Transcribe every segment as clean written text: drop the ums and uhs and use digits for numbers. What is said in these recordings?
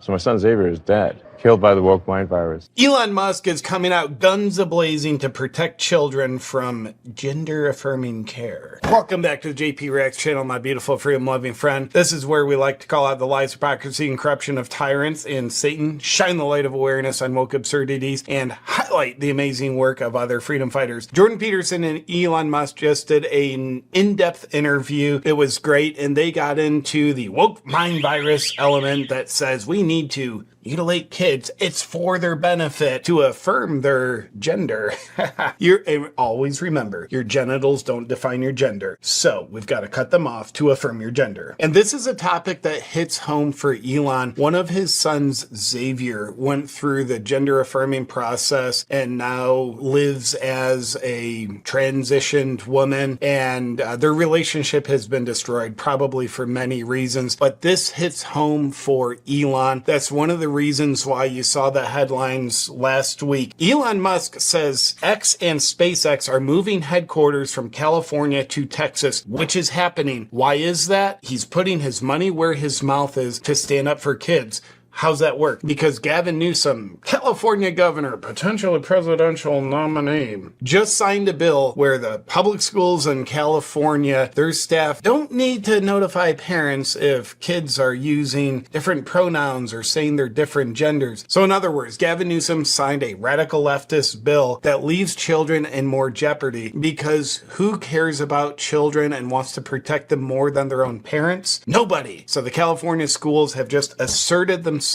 So my son Xavier is dead, killed by the woke mind virus. Elon Musk is coming out guns a-blazing to protect children from gender-affirming care. Welcome back to the JP Reacts channel, my beautiful freedom-loving friend. This is where we like to call out the lies, hypocrisy, and corruption of tyrants and Satan, shine the light of awareness on woke absurdities, and highlight the amazing work of other freedom fighters. Jordan Peterson and Elon Musk just did an in-depth interview. It was great, and they got into the woke mind virus element that says we need to mutilate kids. It's for their benefit to affirm their gender. Always remember, your genitals don't define your gender. So we've got to cut them off to affirm your gender. And this is a topic that hits home for Elon. One of his sons, Xavier, went through the gender affirming process and now lives as a transitioned woman. And their relationship has been destroyed, probably for many reasons. But this hits home for Elon. That's one of the reasons why you saw the headlines last week. Elon Musk says X and SpaceX are moving headquarters from California to Texas, which is happening. Why is that? He's putting his money where his mouth is to stand up for kids. How's that work? Because Gavin Newsom, California governor, potentially presidential nominee, just signed a bill where the public schools in California, their staff don't need to notify parents if kids are using different pronouns or saying they're different genders. So in other words, Gavin Newsom signed a radical leftist bill that leaves children in more jeopardy, because who cares about children and wants to protect them more than their own parents? Nobody. So the California schools have just asserted themselves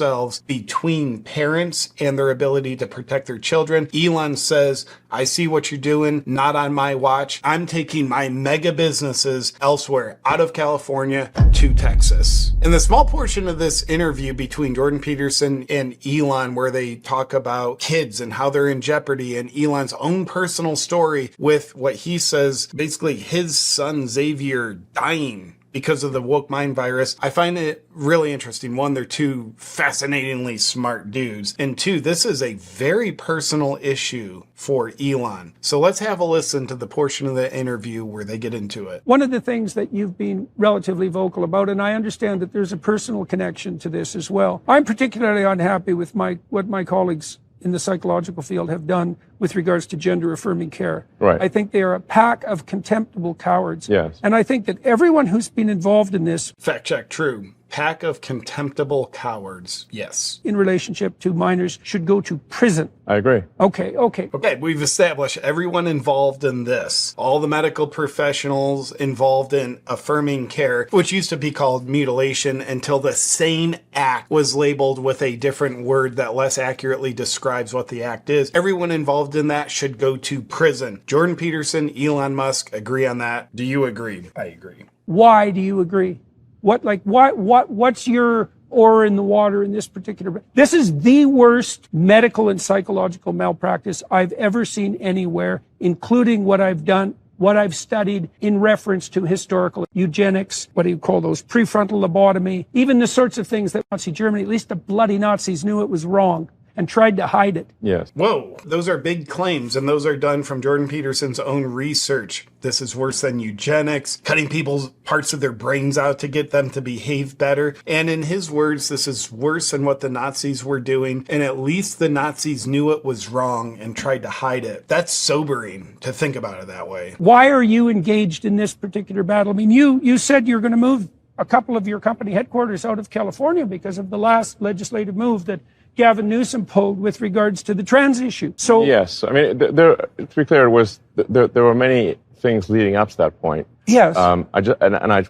between parents and their ability to protect their children. Elon says, I see what you're doing, not on my watch. I'm taking my mega businesses elsewhere, out of California to Texas. In the small portion of this interview between Jordan Peterson and Elon, where they talk about kids and how they're in jeopardy, and Elon's own personal story with what he says, basically his son Xavier dying because of the woke mind virus, I find it really interesting. One, they're two fascinatingly smart dudes. And two, this is a very personal issue for Elon. So let's have a listen to the portion of the interview where they get into it. One of the things that you've been relatively vocal about, and I understand that there's a personal connection to this as well. I'm particularly unhappy with what my colleagues in the psychological field have done with regards to gender-affirming care. Right. I think they are a pack of contemptible cowards. Yes. And I think that everyone who's been involved in this... Fact check, true. Pack of contemptible cowards. Yes. ...in relationship to minors should go to prison. I agree. Okay. Okay, we've established everyone involved in this. All the medical professionals involved in affirming care, which used to be called mutilation until the same act was labeled with a different word that less accurately describes what the act is. Everyone involved in that should go to prison. Jordan Peterson, Elon Musk agree on that. Do you agree? I agree. Why do you agree? What's your oar in the water in this particular... This is the worst medical and psychological malpractice I've ever seen anywhere, including what I've done, what I've studied in reference to historical eugenics, what do you call those, prefrontal lobotomy, even the sorts of things that Nazi Germany, at least the bloody Nazis knew it was wrong and tried to hide it. Yes. Whoa, those are big claims, and those are done from Jordan Peterson's own research. This is worse than eugenics, cutting people's parts of their brains out to get them to behave better. And in his words, this is worse than what the Nazis were doing, and at least the Nazis knew it was wrong and tried to hide it. That's sobering to think about it that way. Why are you engaged in this particular battle? I mean, you said you're going to move a couple of your company headquarters out of California because of the last legislative move that Gavin Newsom pulled with regards to the trans issue. So yes, I mean, to be clear, there were many things leading up to that point. Yes. I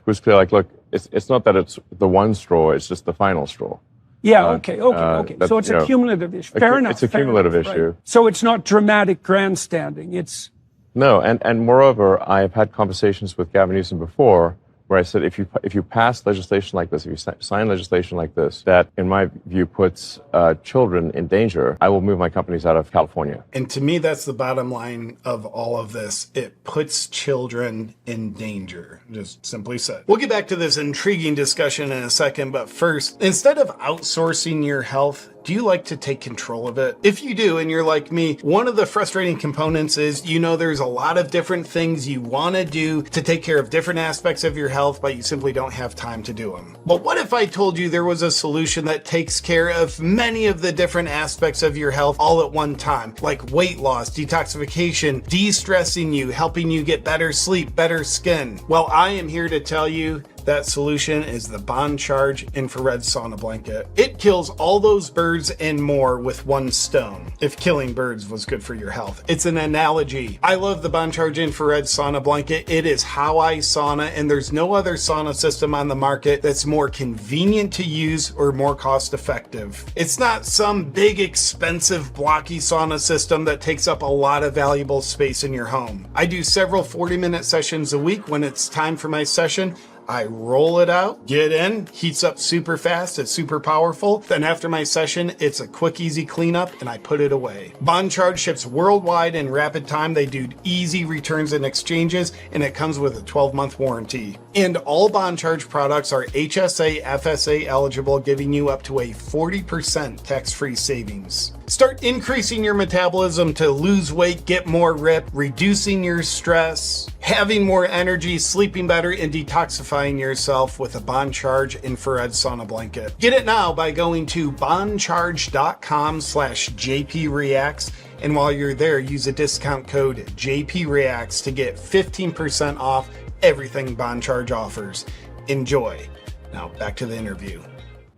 was clear, like, look, it's not that it's the one straw; it's just the final straw. Yeah. Okay. So it's a cumulative issue. Fair enough. It's a cumulative issue. Right. So it's not dramatic grandstanding. It's no, and moreover, I have had conversations with Gavin Newsom before, where I said, if you pass legislation like this, if you sign legislation like this, that in my view puts children in danger, I will move my companies out of California. And to me, that's the bottom line of all of this. It puts children in danger, just simply said. We'll get back to this intriguing discussion in a second, but first, instead of outsourcing your health, do you like to take control of it? If you do, and you're like me, one of the frustrating components is, there's a lot of different things you want to do to take care of different aspects of your health, but you simply don't have time to do them. But what if I told you there was a solution that takes care of many of the different aspects of your health all at one time, like weight loss, detoxification, de-stressing you, helping you get better sleep, better skin? Well, I am here to tell you that solution is the Bond Charge Infrared Sauna Blanket. It kills all those birds and more with one stone. If killing birds was good for your health. It's an analogy. I love the Bond Charge Infrared Sauna Blanket. It is how I sauna, and there's no other sauna system on the market that's more convenient to use or more cost effective. It's not some big expensive blocky sauna system that takes up a lot of valuable space in your home. I do several 40-minute sessions a week. When it's time for my session, I roll it out, get in, heats up super fast, it's super powerful. Then after my session, it's a quick, easy cleanup, and I put it away. Bond Charge ships worldwide in rapid time. They do easy returns and exchanges, and it comes with a 12-month warranty. And all Bond Charge products are HSA, FSA eligible, giving you up to a 40% tax-free savings. Start increasing your metabolism to lose weight, get more ripped, reducing your stress, having more energy, sleeping better, and detoxifying yourself with a Bond Charge Infrared Sauna Blanket. Get it now by going to bondcharge.com/JPReacts. And while you're there, use a discount code JPReacts to get 15% off everything Bond Charge offers. Enjoy. Now back to the interview.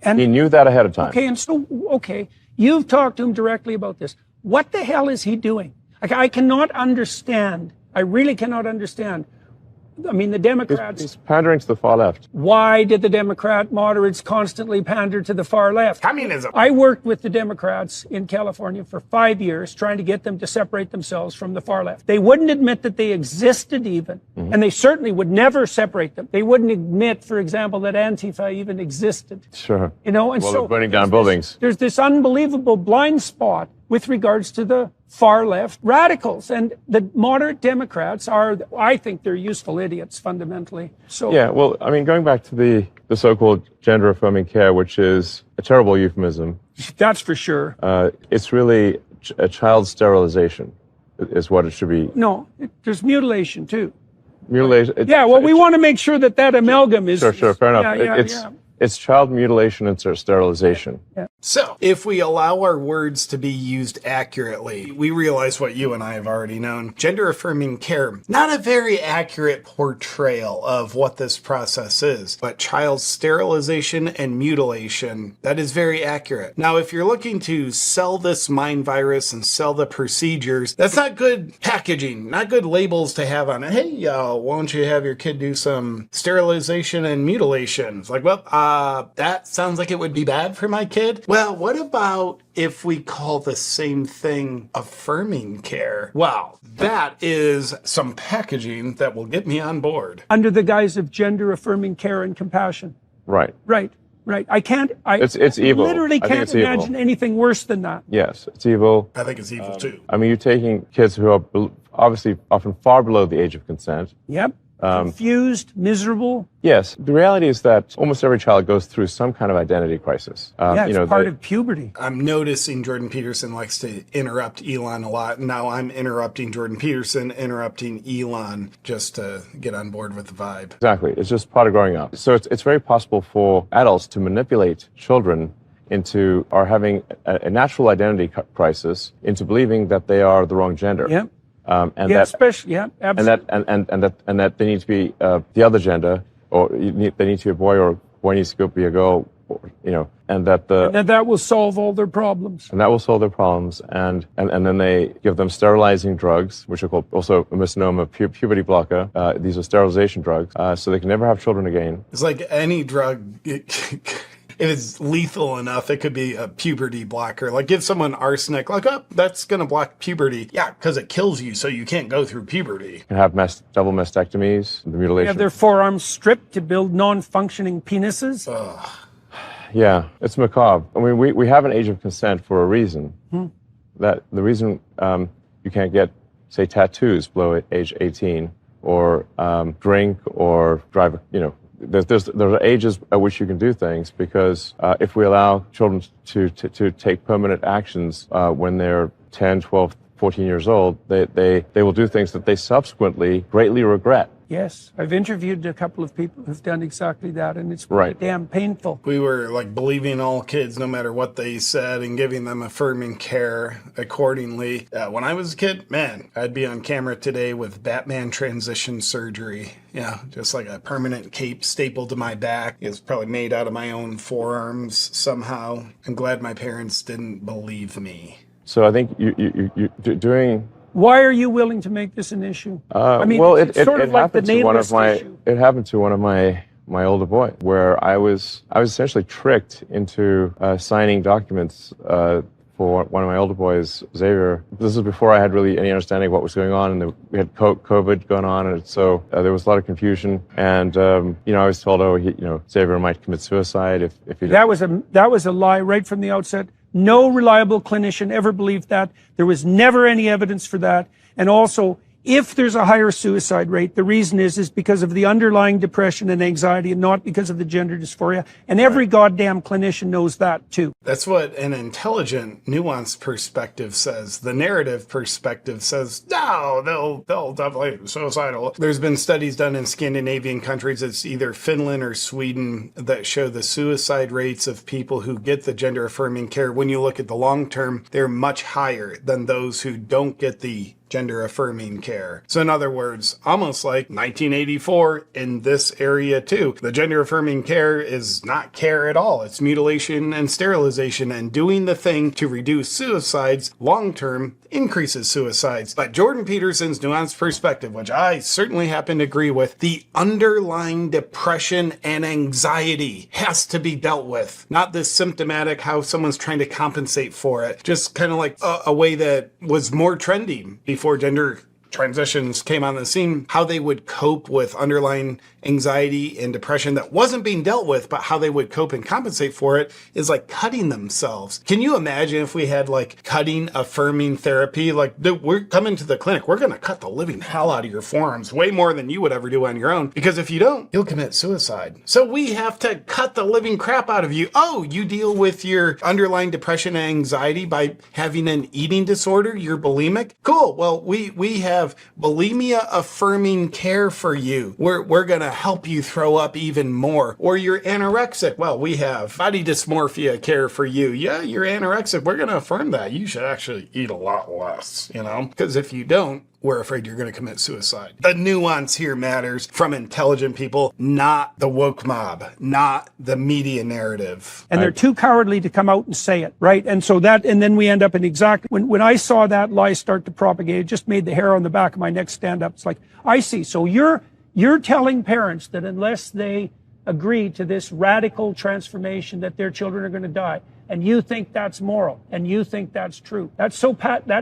And He knew that ahead of time. Okay, you've talked to him directly about this. What the hell is he doing? Like, I cannot understand. I really cannot understand. I mean, the Democrats... He's pandering to the far left. Why did the Democrat moderates constantly pander to the far left? Communism. I worked with the Democrats in California for 5 years, trying to get them to separate themselves from the far left. They wouldn't admit that they existed even, and they certainly would never separate them. They wouldn't admit, for example, that Antifa even existed. Sure. And Well, so they're burning down buildings. There's this unbelievable blind spot with regards to the far left radicals, and the moderate Democrats are, I think they're useful idiots fundamentally. So Yeah, well, I mean, going back to the so-called gender-affirming care, which is a terrible euphemism, that's for sure. it's really a child sterilization is what it should be. No, there's mutilation too. Mutilation. Yeah, well, we want to make sure that amalgam is... Sure, fair enough. Yeah. It's child mutilation and sterilization. Yeah. So, if we allow our words to be used accurately, we realize what you and I have already known. Gender-affirming care, not a very accurate portrayal of what this process is, but child sterilization and mutilation, that is very accurate. Now, if you're looking to sell this mind virus and sell the procedures, that's not good packaging, not good labels to have on it. Hey, y'all, why don't you have your kid do some sterilization and mutilation? It's like, well, that sounds like it would be bad for my kid. Well, what about if we call the same thing affirming care? Well, that is some packaging that will get me on board. Under the guise of gender affirming care and compassion. Right. Right. It's evil. Literally I think can't it's evil. imagine anything worse than that. Yes, it's evil. I think it's evil too. I mean, you're taking kids who are obviously often far below the age of consent. Yep. Confused, miserable. Yes, the reality is that almost every child goes through some kind of identity crisis. It's part of puberty. I'm noticing Jordan Peterson likes to interrupt Elon a lot. Now I'm interrupting Jordan Peterson, interrupting Elon, just to get on board with the vibe. Exactly. It's just part of growing up. So it's very possible for adults to manipulate children into having a natural identity crisis, into believing that they are the wrong gender. Yep. Absolutely. And that they need to be the other gender, or they need to be a boy, or boy needs to be a girl, and that will solve all their problems. And that will solve their problems. And then they give them sterilizing drugs, which are called also a misnomer, puberty blocker. These are sterilization drugs, so they can never have children again. It's like any drug. If it's lethal enough, it could be a puberty blocker. Like give someone arsenic, like, oh, that's going to block puberty. Yeah, because it kills you, so you can't go through puberty. Can have double mastectomies, the mutilation. Have their forearms stripped to build non-functioning penises. Ugh. Yeah, it's macabre. I mean, we have an age of consent for a reason. That the reason you can't get, say, tattoos below age 18, or drink or drive, there are ages at which you can do things, because if we allow children to take permanent actions when they're 10, 12, 14 years old, they will do things that they subsequently greatly regret. Yes, I've interviewed a couple of people who've done exactly that, and it's really damn painful. We were like believing all kids no matter what they said and giving them affirming care accordingly. When I was a kid, man, I'd be on camera today with Batman transition surgery. Yeah, just like a permanent cape stapled to my back. It's probably made out of my own forearms somehow. I'm glad my parents didn't believe me. So I think you doing... Why are you willing to make this an issue? I mean, well, it's sort of like the nameless issue. It happened to one of my older boys, where I was essentially tricked into signing documents for one of my older boys, Xavier. This is before I had really any understanding of what was going on, and we had COVID going on, and so there was a lot of confusion. And I was told, Xavier might commit suicide if he. That was a lie right from the outset. No reliable clinician ever believed that. There was never any evidence for that. And also, if there's a higher suicide rate, the reason is because of the underlying depression and anxiety, and not because of the gender dysphoria. And every goddamn clinician knows that too. That's what an intelligent, nuanced perspective says. The narrative perspective says, no, they'll definitely be suicidal. There's been studies done in Scandinavian countries, it's either Finland or Sweden, that show the suicide rates of people who get the gender affirming care. When you look at the long term, they're much higher than those who don't get the gender affirming care. So in other words, almost like 1984 in this area too. The gender affirming care is not care at all. It's mutilation and sterilization, and doing the thing to reduce suicides long term increases suicides. But Jordan Peterson's nuanced perspective, which I certainly happen to agree with, the underlying depression and anxiety has to be dealt with. Not this symptomatic how someone's trying to compensate for it. Just kind of like a way that was more trendy before gender transitions came on the scene, how they would cope with underlying anxiety and depression that wasn't being dealt with, but how they would cope and compensate for it is like cutting themselves. Can you imagine if we had like cutting affirming therapy? Like, dude, we're coming to the clinic, we're going to cut the living hell out of your forearms, way more than you would ever do on your own, because if you don't, you'll commit suicide. So we have to cut the living crap out of you. Oh, you deal with your underlying depression and anxiety by having an eating disorder, you're bulimic? Cool. Well, we have bulimia affirming care for you. We're going to help you throw up even more. Or you're anorexic. Well, we have body dysmorphia care for you. Yeah, you're anorexic. We're going to affirm that. You should actually eat a lot less, because if you don't, we're afraid you're going to commit suicide. The nuance here matters from intelligent people, not the woke mob, not the media narrative. And they're too cowardly to come out and say it, right? And so and then we end up in exactly, when I saw that lie start to propagate, it just made the hair on the back of my neck stand up. It's like, I see. So you're telling parents that unless they agree to this radical transformation, that their children are going to die. And you think that's moral, and you think that's true. That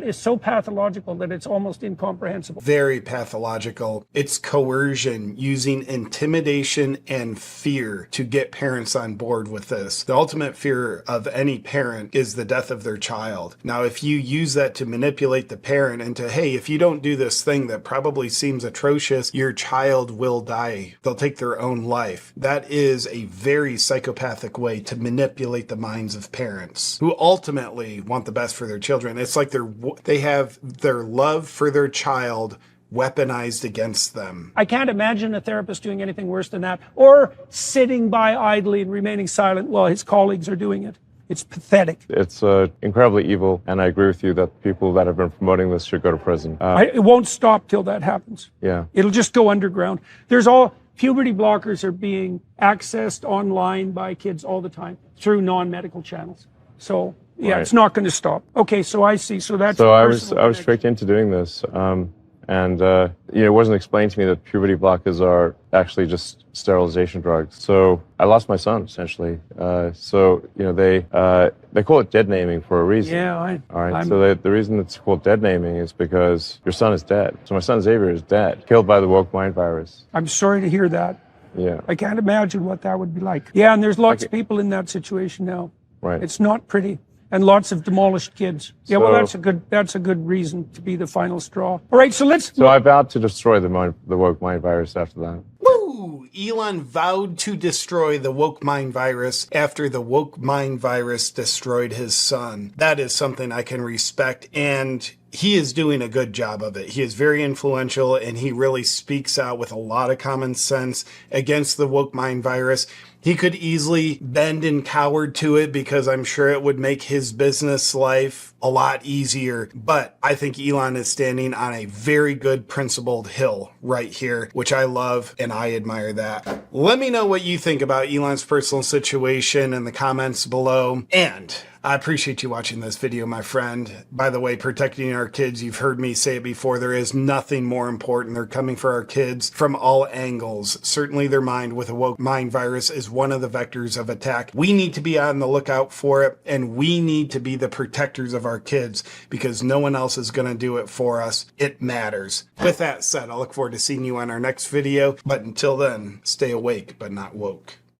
is so pathological that it's almost incomprehensible. Very pathological. It's coercion, using intimidation and fear to get parents on board with this. The ultimate fear of any parent is the death of their child. Now, if you use that to manipulate the parent into, hey, if you don't do this thing that probably seems atrocious, your child will die. They'll take their own life. That is a very psychopathic way to manipulate the minds of parents who ultimately want the best for their children. It's like they have their love for their child weaponized against them. I can't imagine a therapist doing anything worse than that, or sitting by idly and remaining silent while his colleagues are doing it. It's pathetic. It's incredibly evil, and I agree with you that people that have been promoting this should go to prison. It won't stop till that happens. Yeah. It'll just go underground. Puberty blockers are being accessed online by kids all the time through non-medical channels. So, yeah, right. It's not going to stop. Okay, so I see. So I was tricked into doing this. It wasn't explained to me that puberty blockers are actually just sterilization drugs. So I lost my son, essentially. They call it dead naming for a reason. Yeah, all right. So the reason it's called dead naming is because your son is dead. So my son Xavier is dead, killed by the woke mind virus. I'm sorry to hear that. Yeah. I can't imagine what that would be like. Yeah, and there's lots of people in that situation now. Right. It's not pretty. And lots of demolished kids. Yeah, well, that's a good reason to be the final straw. All right, so I vowed to destroy the woke mind virus after that. Woo! Ooh, Elon vowed to destroy the woke mind virus after the woke mind virus destroyed his son. That is something I can respect, and he is doing a good job of it. He is very influential, and he really speaks out with a lot of common sense against the woke mind virus. He could easily bend and cower to it because I'm sure it would make his business life a lot easier. But I think Elon is standing on a very good principled hill right here, which I love and I admire that. Let me know what you think about Elon's personal situation in the comments below. And I appreciate you watching this video, my friend. By the way, protecting our kids, you've heard me say it before, there is nothing more important. They're coming for our kids from all angles. Certainly their mind with a woke mind virus is one of the vectors of attack. We need to be on the lookout for it, and we need to be the protectors of our kids because no one else is going to do it for us. It matters. With that said, I look forward to seeing you on our next video, but until then, stay awake but not woke.